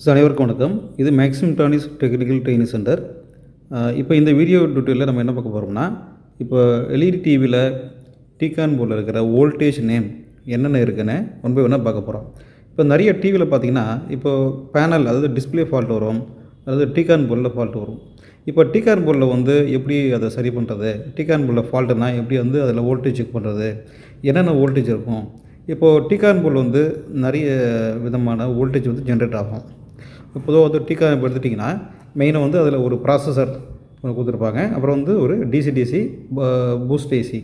அனைவருக்கும் வணக்கம். இது மேக்ஸிம் டானிஸ் டெக்னிக்கல் ட்ரெய்னிங் சென்டர். இப்போ இந்த வீடியோ டியூட்டோரியலில் நம்ம என்ன பார்க்க போகிறோம்னா, இப்போ எல்இடி டிவியில் டிகான் போர்டில் இருக்கிற வோல்டேஜ் நேம் என்னென்ன இருக்குன்னு ஒன் பை ஒன்னாக பார்க்க போகிறோம். இப்போ நிறைய டிவியில் பார்த்தீங்கன்னா, இப்போ பேனல் அதாவது டிஸ்பிளே ஃபால்ட் வரும், அதாவது டிகான் போர்டில் ஃபால்ட் வரும். இப்போ டிகான் போர்டில் வந்து எப்படி அதை சரி பண்ணுறது, டிகான் போர்டில் ஃபால்ட்டுனா எப்படி வந்து அதில் வோல்டேஜ் செக் பண்ணுறது, என்னென்ன வோல்டேஜ் இருக்கும். இப்போது டிகான் போர்டில் வந்து நிறைய விதமான வோல்டேஜ் வந்து ஜென்ரேட் ஆகும். பொதுவாக வந்து டிகான் இப்போ எடுத்துட்டிங்கன்னா மெயினாக வந்து அதில் ஒரு ப்ராசஸர் ஒன்று கொடுத்துருப்பாங்க. அப்புறம் வந்து ஒரு டிசி பூஸ்ட் ஐசி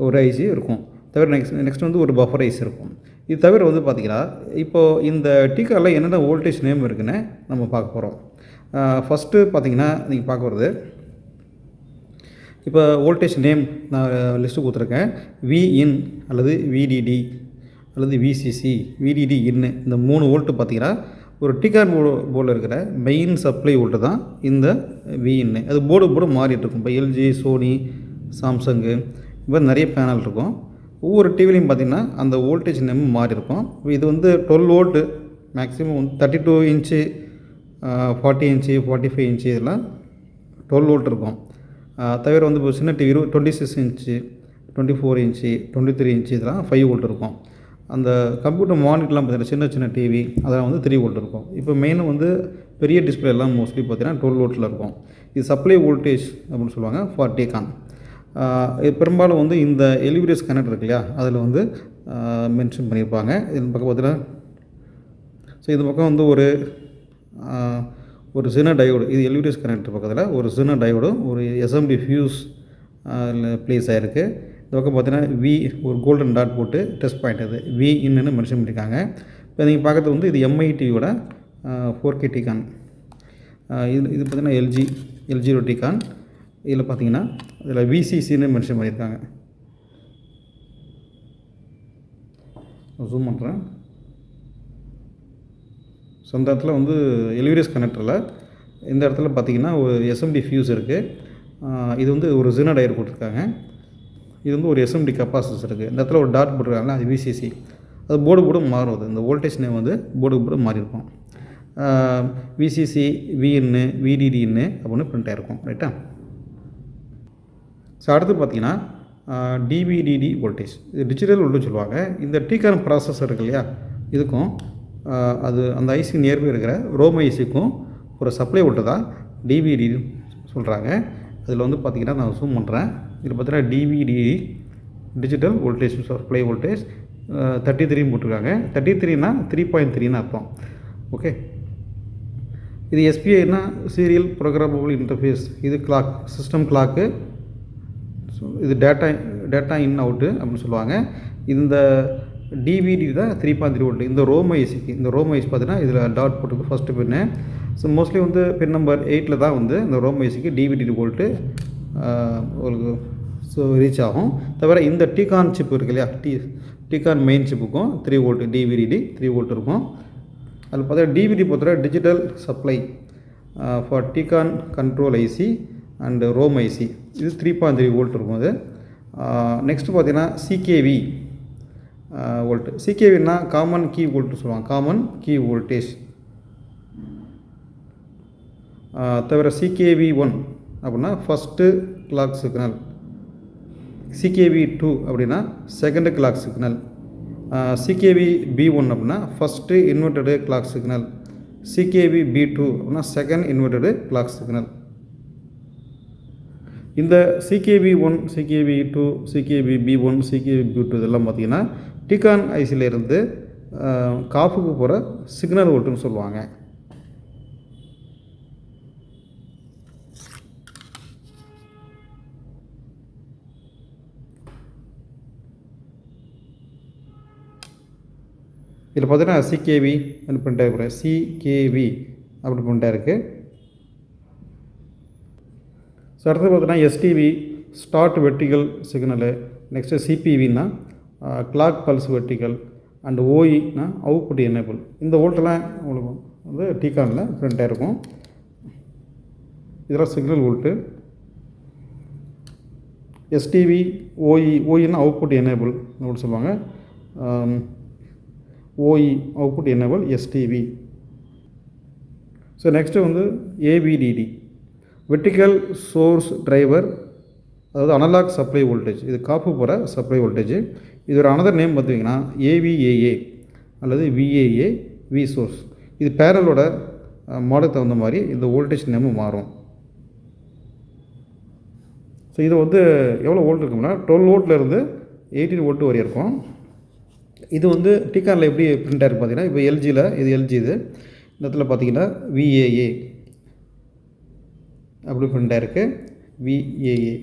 ஒரு ஐசி இருக்கும். தவிர நெக்ஸ்ட் வந்து ஒரு பஃபர் ஐசி இருக்கும். இது தவிர வந்து பார்த்திங்கன்னா இப்போது இந்த டிகானில் என்னென்ன வோல்டேஜ் நேம் இருக்குன்னு நம்ம பார்க்க போகிறோம். ஃபஸ்ட்டு பார்த்திங்கன்னா நீங்கள் பார்க்க வருது, இப்போ வோல்டேஜ் நேம் நான் லிஸ்ட்டு கொடுத்துருக்கேன். விஇன் அல்லது விடிடி அல்லது விசிசி விடிடி இன்னு இந்த 3 வோல்ட்டு பார்த்திங்கன்னா ஒரு டிகான் போர்டில் இருக்கிற மெயின் சப்ளை வோல்ட்டு தான் இந்த விஇன்னு. அது போர்டு மாறிட்டு இருக்கும். இப்போ எல்ஜி, சோனி, சாம்சங்கு இது மாதிரி நிறைய பேனல் இருக்கும். ஒவ்வொரு டிவிலையும் பார்த்திங்கன்னா அந்த வோல்டேஜ் நேம் மாறி இருக்கும். இது வந்து 12 வோல்ட்டு மேக்ஸிமம் வந்து 32 இன்ச்சு, 40 இன்ச்சு, 45 இன்ச்சு இதெல்லாம் 12 வோல்ட் இருக்கும். தவிர வந்து இப்போ சின்ன டிவி 26 இன்ச்சு, 24 இன்ச்சு, 23 இன்ச்சு இதெல்லாம் 5 வோல்ட் இருக்கும். அந்த கம்ப்யூட்டர் மானிட்டர்லாம் பார்த்திங்கன்னா சின்ன சின்ன டிவி அதெல்லாம் வந்து 3 வோல்ட் இருக்கும். இப்போ மெயினாக வந்து பெரிய டிஸ்பிளே எல்லாம் மோஸ்ட்லி பார்த்திங்கன்னா 12 வோல்ட்டில் இருக்கும். இது சப்ளை வோல்டேஜ் அப்படின்னு சொல்லுவாங்க ஃபார் டிகான். இது பெரும்பாலும் வந்து இந்த எலிவிரியஸ் கனெக்டர் இருக்கு இல்லையா, அதில் வந்து மென்ஷன் பண்ணியிருப்பாங்க. இது பக்கம் பார்த்தீங்கன்னா இந்த பக்கம் வந்து ஒரு சின்ன டயோடு, இது எலிவிரியஸ் கனெக்டர் பக்கத்தில் ஒரு சின்ன டயோடும் ஒரு எஸ்எம்டி ஃபியூஸ் ப்ளேஸ் ஆகிருக்கு. இந்த பக்கம் பார்த்தீங்கன்னா ஒரு கோல்டன் டாட் போட்டு டெஸ்ட் பாயிண்ட் அது விஇன்னு மென்ஷன் பண்ணியிருக்காங்க. இப்போ நீங்கள் பார்க்குறது வந்து இது எம்ஐ டிவியோட 4K டிகான். இது பார்த்திங்கன்னா எல்ஜி டிகான். இதில் பார்த்தீங்கன்னா இதில் விசிசின்னு மென்ஷன் பண்ணியிருக்காங்க. ஜூம் பண்ணுறேன். ஸோ இந்த இடத்துல வந்து எலிவிரியஸ் கனெக்டரில் இந்த இடத்துல பார்த்திங்கன்னா ஒரு எஸ்எம்டி ஃபியூஸ் இருக்குது. இது வந்து ஒரு ஜீனோ டயர் போட்டிருக்காங்க. இது வந்து ஒரு எஸ்எம்டி கெப்பாசிட்டர் இருக்குது. இந்த இடத்துல ஒரு டாட் போட்டிருக்காங்க, அது விசிசி. அது போர்டு மாறும். அது இந்த வோல்டேஜ் நேம் வந்து போர்டு மாறி இருக்கும். விசிசி, விஇன்னு, விடிடின்னு அப்படின்னு பிரிண்ட் ஆகிருக்கும். ரைட்டா? ஸோ அடுத்து பார்த்திங்கன்னா டிவிடிடி வோல்டேஜ், இது டிஜிட்டல் வோல்டேஜ் சொல்லுவாங்க. இந்த டிகான் ப்ராசஸர் இருக்கு இல்லையா, இதுக்கும் அது அந்த ஐசி நியர்பை இருக்கிற ரோம் ஐசிக்கும் ஒரு சப்ளை வோல்ட்டு தான் டிவிடின்னு சொல்கிறாங்க. அதில் வந்து பார்த்திங்கன்னா நான் ஜூம் பண்ணுறேன். இதில் பார்த்தீங்கன்னா DVD digital voltage supply voltage 33 போட்டிருக்காங்க. 33னா 3.3ன்னு அர்த்தம். ஓகே, இது எஸ்பிஐனா சீரியல் ப்ரோக்ராமபிள் இன்டர்ஃபேஸ். இது கிளாக், சிஸ்டம் கிளாக்கு. ஸோ இது டேட்டா இன் அவுட்டு அப்படின்னு சொல்லுவாங்க. இந்த டிவிடி தான் 3.3 வோல்ட். இந்த ரோம் ஐசிக்கு, இந்த ரோம் ஐசி பார்த்தீங்கன்னா இதில் டாட் போட்டுருக்கு ஃபஸ்ட்டு பின்னு. ஸோ மோஸ்ட்லி வந்து பின் நம்பர் 8 தான் வந்து இந்த ரோம் ஐசிக்கு டிவிடி வோல்ட்டு உங்களுக்கு ரீச் ஆகும். தவிர இந்த டிகான் சிப் இருக்கு இல்லையா, டிகான் மெயின் சிப்புக்கும் 3 வோல்ட் டிவிடி 3 வோல்ட் இருக்கும். அதில் பார்த்தீங்கன்னா டிவிடி பொறுத்தவரை digital supply for TCON control IC and ROM IC, இது 3.3 வோல்ட் இருக்கும். அது நெக்ஸ்ட்டு பார்த்தீங்கன்னா சிகேவி வோல்ட். சிகேவின்னா காமன் கீ வோல்ட் சொல்லுவாங்க, காமன் கீ வோல்டேஜ். தவிர சிகேவி 1 அப்படின்னா ஃபஸ்ட்டு கிளாக் சிக்னல், சிகேவி 2 அப்படின்னா second clock signal, CKV B1 அப்படின்னா first inverted clock signal, CKV B2 அப்படின்னா செகண்ட் இன்வெர்ட்டடு கிளாக் சிக்னல். இந்த சிகேவி 1, சிகேவி 2, சிகேவி B1, சிகேவி B2 இதெல்லாம் பார்த்திங்கன்னா டிகான் ஐசியிலேருந்து காஃபுக்கு போகிற சிக்னல் வோல்ட்டுன்னு சொல்லுவாங்க. இதில் பார்த்தீங்கன்னா சிகேவி அப்படின்னு பிரிண்ட் ஆகிருக்கிறேன், சிகேவி அப்படி பிரிண்ட் ஆகிருக்கு. ஸோ அடுத்து பார்த்தீங்கன்னா STV start vertical signal. Next சிபிவின்னா கிளாக் பல்ஸ் வெர்டிகல் அண்ட் ஓஇனா அவுட்புட் எனேபிள். இந்த வோல்ட்டெல்லாம் உங்களுக்கு வந்து டிகானில் பிரிண்ட் ஆகிருக்கும். இதெல்லாம் சிக்னல் வோல்ட்டு. எஸ்டிவி ஓஇனா அவுட்புட் எனேபிள் அப்படின்னு சொல்லுவாங்க. OE output enable STV. So next வந்து ஏவிடிடி, வெர்டிக்கல் சோர்ஸ் டிரைவர், அதாவது அனலாக் சப்ளை வோல்டேஜ். இது காப்பு போகிற சப்ளை வோல்டேஜ். இது ஒரு அனதர் நேம் பார்த்திங்கன்னா ஏவிஏஏ அல்லது விஏஏ, வி சோர்ஸ். இது பேரலோட மாடலுக்கு தகுந்த மாதிரி இந்த வோல்டேஜ் நேமும் மாறும். ஸோ இது வந்து எவ்வளோ வோல்ட் இருக்கும்னா 12 வோல்ட்லேருந்து 18 வோல்ட் வரை இருக்கும். இது வந்து டிகானில் எப்படி பிரிண்ட் ஆகிருக்கு பார்த்தீங்கன்னா, இப்போ எல்ஜியில் இது எல்ஜி, இது இந்த இடத்துல பார்த்தீங்கன்னா விஏஏ அப்படி பிரிண்ட் ஆகிருக்கு. விஏஏ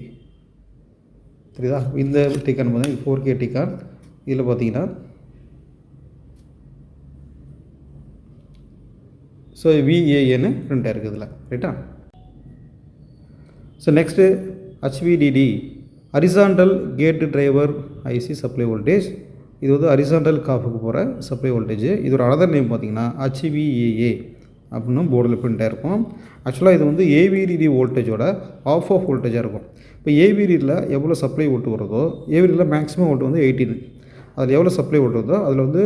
தெரியுதா? இந்த டிகான் பார்த்தீங்கன்னா 4K டிகான். இதில் பார்த்தீங்கன்னா ஸோ விஏஏன்னு பிரிண்ட் ஆகிருக்கு இதில், ரைட்டா? So next HVDD, horizontal gate driver IC supply voltage. இது வந்து ஹரிசாண்டல் காப்புக்கு போகிற சப்ளை வோல்டேஜ். இது ஒரு அனதர் நேம் பார்த்திங்கன்னா HVAA அப்படின்னு போர்டில் பிரிண்ட் ஆகிருக்கும். ஆக்சுவலாக இது வந்து ஏவிடிடி வோல்டேஜோட ஆஃப் வோல்டேஜாக இருக்கும். இப்போ ஏவிடியில் எவ்வளோ சப்ளை வோல்ட் வருதோ, ஏவிடியில் மேக்ஸிமம் வோல்ட் வந்து 18, அதில் எவ்வளோ சப்ளை வோல்ட் வருதோ அதில் வந்து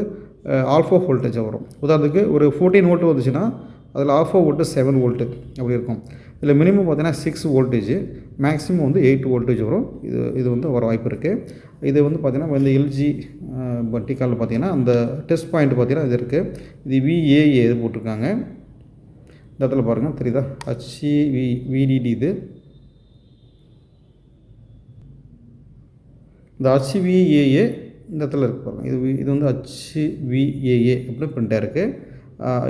ஆஃப் வோல்டேஜாக வரும். உதாரணத்துக்கு ஒரு 14 வோல்ட் வந்துச்சுன்னா அதில் ஆஃப் வோல்ட்டு 7 வோல்ட்டு அப்படி இருக்கும். இதில் மினிமம் பார்த்தீங்கன்னா 6 வோல்டேஜ், மேக்ஸிமம் வந்து 8 வோல்டேஜ் வரும். இது வந்து வர வாய்ப்பு இருக்குது. இது வந்து பார்த்திங்கன்னா இந்த எல்ஜி டிகானில் பார்த்திங்கன்னா அந்த டெஸ்ட் பாயிண்ட் பார்த்திங்கன்னா இது இருக்குது. இது விஏஏ இது போட்டிருக்காங்க. இந்த இடத்துல பாருங்கள், தெரியுதா? HVDD. இது இந்த HVAA இந்த இடத்துல இருக்கு பாருங்கள். இது வந்து HVAA அப்படின்னு பிரிண்டாக இருக்குது.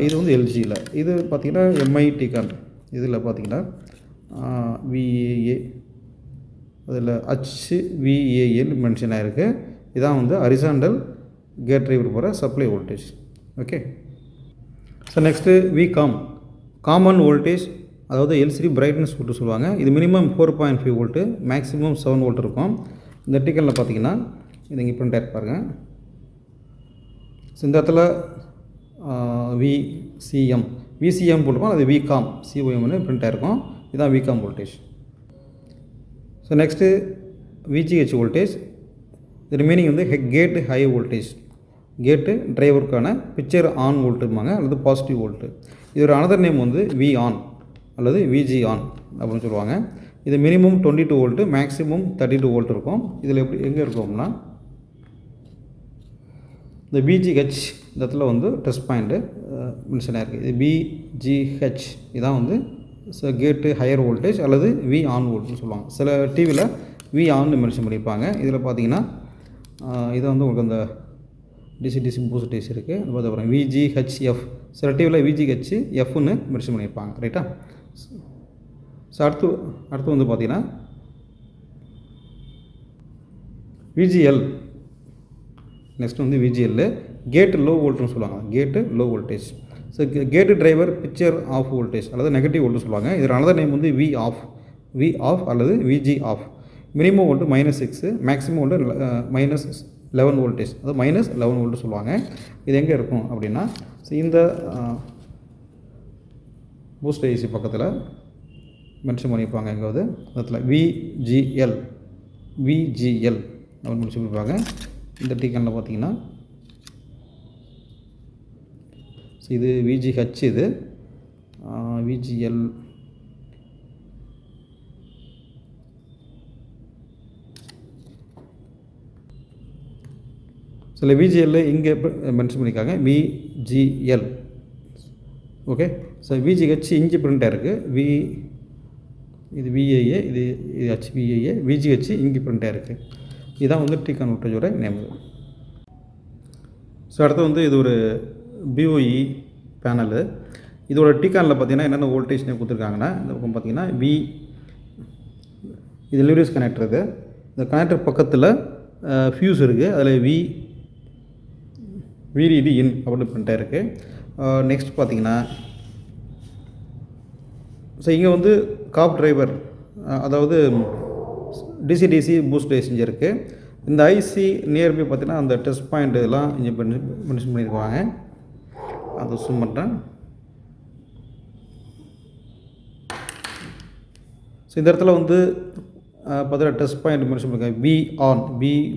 இது வந்து எல்ஜியில். இது பார்த்திங்கன்னா எம்ஐ டிகான். இதில் பார்த்திங்கன்னா விஏஏ, அதில் HVAAன்னு மென்ஷன் ஆகிருக்கு. இதான் வந்து ஹரிசாண்டல் கேட் டிரைவர் போகிற supply voltage. Okay. So next VCOM, common voltage, அதாவது எல்சிடி பிரைட்னஸ் வோல்ட்டு சொல்லுவாங்க. இது மினிமம் 4.5 வோல்ட்டு, மேக்ஸிமம் 7 வோல்ட் இருக்கும். இந்த டிக்கனில் பார்த்தீங்கன்னா இது இங்கே பிரிண்ட் ஆகி பாருங்கள். ஸோ இந்த இடத்துல விசிஎம் போட்டிருக்கோம், அது விகாம் சிஓஎம்னு பிரிண்ட் ஆகிருக்கும். இதுதான் VCOM voltage. So next VGH voltage. இது ரிமைனிங் வந்து கேட்டு ஹை வோல்டேஜ், கேட்டு டிரைவருக்கான பிக்சர் ஆன் வோல்ட்டுமாங்க அல்லது பாசிட்டிவ் வோல்ட்டு. இது ஒரு அனதர் நேம் வந்து வி ஆன் அல்லது விஜி ஆன் அப்படின்னு சொல்லுவாங்க. இது மினிமம் 22 வோல்ட்டு, மேக்ஸிமம் 32 வோல்ட் இருக்கும். இதில் எங்கே இருக்கும்னா இந்த பிஜிஹெச் இந்த இடத்துல வந்து டெஸ்ட் பாயிண்ட்டு மென்ஷன் ஆகிருக்கு. இது பிஜிஹெச் இதான் வந்து கேட்டு ஹையர் வோல்டேஜ் அல்லது வி ஆன் வோல்ட்னு சொல்லுவாங்க. சில டிவியில் வி ஆன்னு மென்ஷன் பண்ணியிருப்பாங்க. இதில் பார்த்தீங்கன்னா இது வந்து உங்களுக்கு அந்த டிசி பூஸ்டேஜ் இருக்குது. அது பார்த்து அப்புறம் விஜிஹெச்எஃப், சில டிவியில் விஜிஹெச்எஃப்னு மென்ஷன் பண்ணியிருப்பாங்க, ரைட்டா? ஸோ அடுத்து வந்து பார்த்திங்கன்னா விஜிஎல். நெக்ஸ்ட் வந்து விஜிஎல் கேட்டு லோ வோல்ட்னு சொல்லுவாங்க, gate low voltage. So gate driver picture of voltage அல்லது நெகட்டிவ் வோல்ட்னு சொல்லுவாங்க. இதில் அனதர் நேம் வந்து வி ஆஃப் அல்லது VG off. Minimum volt -6, maximum volt -11 voltage, அதாவது -11 வோல்ட்டு சொல்லுவாங்க. இது எங்கே இருக்கும் அப்படின்னா, ஸோ இந்த பூஸ்ட் ஏசி பக்கத்தில் மென்ஷன் பண்ணியிருப்பாங்க. எங்காவது அதில் விஜிஎல் அப்படின்னு மென்ஷன் பண்ணியிருப்பாங்க. இந்த டிகானில் பார்த்தீங்கன்னா ஸோ இது விஜிஹெச், இது விஜிஎல். சில விஜிஎல் இங்கே மென்ஷன் பண்ணியிருக்காங்க விஜிஎல். ஓகே. ஸோ விஜிஹெச் இங்கே பிரிண்ட் ஆகிருக்கு. இது விஏஏ, இது HVAA, விஜிஹெச் இங்கே பிரிண்ட் ஆகிருக்கு. இதுதான் வந்து டிகான் வோல்டேஜோட நேம். ஸோ அடுத்து வந்து இது ஒரு பிஓஇ பேனலு. இதோட டிகானில் பார்த்தீங்கன்னா என்னென்ன வோல்டேஜ் நேம் கொடுத்துருக்காங்கன்னா, இந்த பக்கம் பார்த்தீங்கன்னா இது லிவ்ரிஸ் கனெக்டர். இது இந்த கனெக்டர் பக்கத்தில் ஃபியூஸ் இருக்குது. அதில் VDD இன் அப்படின்னு பிரிண்ட் ஆகிருக்கு. நெக்ஸ்ட் பார்த்தீங்கன்னா ஸோ இங்கே வந்து காப் டிரைவர், அதாவது டிசி பூஸ்ட் ஏசி இருக்குது. இந்த ஐசி நியர்பை பார்த்தீங்கன்னா அந்த டெஸ்ட் பாயிண்ட் இதெல்லாம் இங்கே மென்ஷன் பண்ணியிருக்காங்க. அதை ஜூம் பண்ணுறேன். ஸோ இந்த இடத்துல வந்து பார்த்தீங்கன்னா டெஸ்ட் பாயிண்ட் மென்ஷன் பண்ணியிருக்காங்க.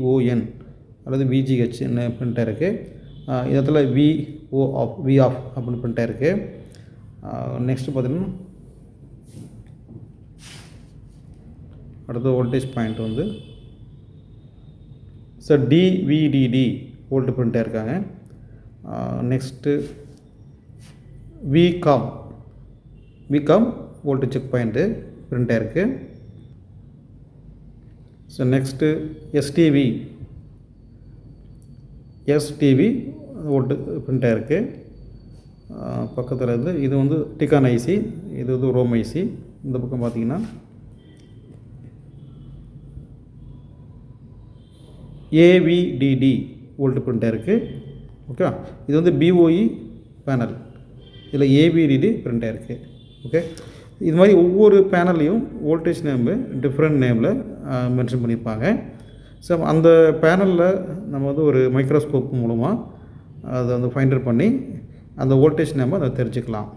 VON அல்லது VGH என்ன பிரிண்ட் ஆகிருக்கு. இந்த இடத்துல வி ஆஃப் அப்படின்னு பிரிண்ட் ஆகிருக்கு. நெக்ஸ்ட்டு பார்த்திங்கன்னா அடுத்த வோல்டேஜ் பாயிண்ட் வந்து சார் டிவிடிடி வோல்ட் பிரிண்ட் ஆயிருக்காங்க. Next VCOM volt check point print ஆயிருக்கு. So next STV volt print ஆயிருக்கு. பக்கத்தில் இருந்து இது வந்து டிகான் ஐசி, இது வந்து ரோம் ஐசி. இந்த பக்கம் பார்த்தீங்கன்னா ஏவிடிடி வோல்ட் பிரிண்ட் ஆயிருக்கு. ஓகே, இது வந்து பிஓஇ பேனல், இதில் ஏவிடிடி பிரிண்ட் ஆயிருக்கு. ஓகே, இது மாதிரி ஒவ்வொரு பேனல்லையும் வோல்டேஜ் நேமு டிஃப்ரெண்ட் நேமில் மென்ஷன் பண்ணியிருப்பாங்க. ஸோ அந்த பேனலில் நம்ம வந்து ஒரு மைக்ரோஸ்கோப் மூலமாக அதை வந்து ஃபைண்ட் அவுட் பண்ணி அந்த வோல்டேஜ் நேமை அதை தெரிஞ்சுக்கலாம்.